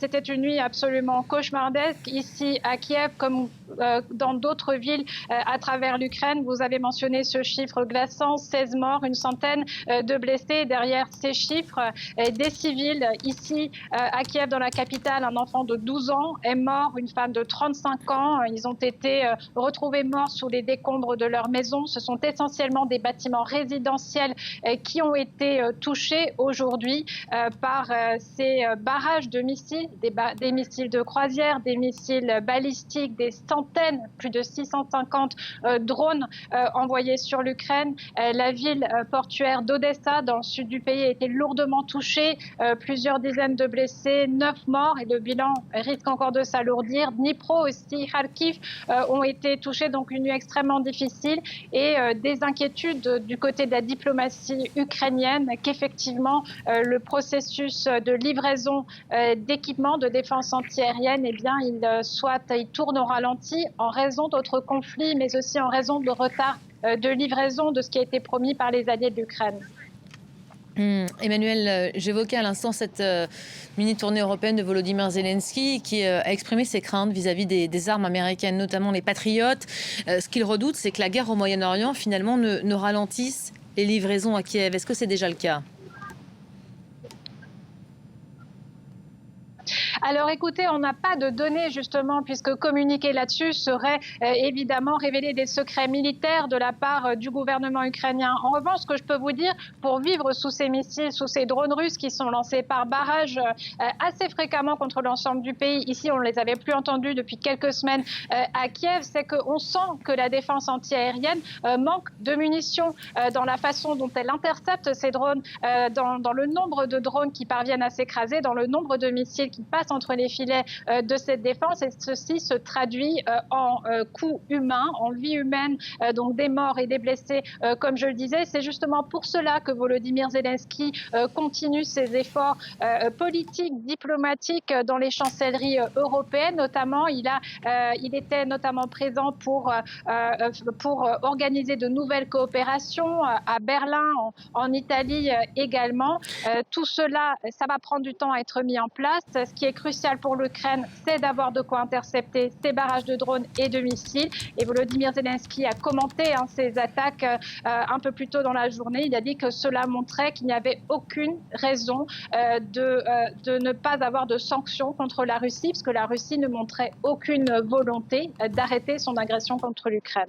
C'était une nuit absolument cauchemardesque ici à Kiev, comme dans d'autres villes à travers l'Ukraine. Vous avez mentionné ce chiffre glaçant, 16 morts, une centaine de blessés. Derrière ces chiffres, des civils ici à Kiev, dans la capitale. Un enfant de 12 ans est mort, une femme de 35 ans. Ils ont été retrouvés morts sous les décombres de leur maison. Ce sont essentiellement des bâtiments résidentiels qui ont été touchés aujourd'hui par ces barrages de missiles, des missiles de croisière, des missiles balistiques, des centaines, plus de 650 drones envoyés sur l'Ukraine. La ville portuaire d'Odessa, dans le sud du pays, a été lourdement touchée. Plusieurs dizaines de blessés, 9 morts, et le bilan risque encore de s'alourdir. Dnipro aussi, Kharkiv ont été touchés, donc une nuit extrêmement difficile, et des inquiétudes du côté de la diplomatie ukrainienne qu'effectivement le processus de livraison d'équipements de défense antiaérienne, eh bien, il tourne au ralenti en raison d'autres conflits, mais aussi en raison de retard de livraison de ce qui a été promis par les alliés de l'Ukraine. Emmanuel, j'évoquais à l'instant cette mini-tournée européenne de Volodymyr Zelensky qui a exprimé ses craintes vis-à-vis des armes américaines, notamment les Patriotes. Ce qu'il redoute, c'est que la guerre au Moyen-Orient, finalement, ne ralentisse les livraisons à Kiev. Est-ce que c'est déjà le cas ? Alors écoutez, on n'a pas de données justement, puisque communiquer là-dessus serait évidemment révéler des secrets militaires de la part du gouvernement ukrainien. En revanche, ce que je peux vous dire, pour vivre sous ces missiles, sous ces drones russes qui sont lancés par barrage assez fréquemment contre l'ensemble du pays, ici on ne les avait plus entendus depuis quelques semaines à Kiev, c'est qu'on sent que la défense antiaérienne manque de munitions dans la façon dont elle intercepte ces drones, dans le nombre de drones qui parviennent à s'écraser, dans le nombre de missiles qui passent entre les filets de cette défense, et ceci se traduit en coûts humains, en vie humaine, donc des morts et des blessés, comme je le disais. C'est justement pour cela que Volodymyr Zelensky continue ses efforts politiques, diplomatiques dans les chancelleries européennes, notamment. Il était notamment présent pour organiser de nouvelles coopérations à Berlin, en Italie également. Tout cela, ça va prendre du temps à être mis en place. Ce qui est crucial pour l'Ukraine, c'est d'avoir de quoi intercepter ces barrages de drones et de missiles. Et Volodymyr Zelensky a commenté ces attaques un peu plus tôt dans la journée. Il a dit que cela montrait qu'il n'y avait aucune raison de ne pas avoir de sanctions contre la Russie, parce que la Russie ne montrait aucune volonté d'arrêter son agression contre l'Ukraine.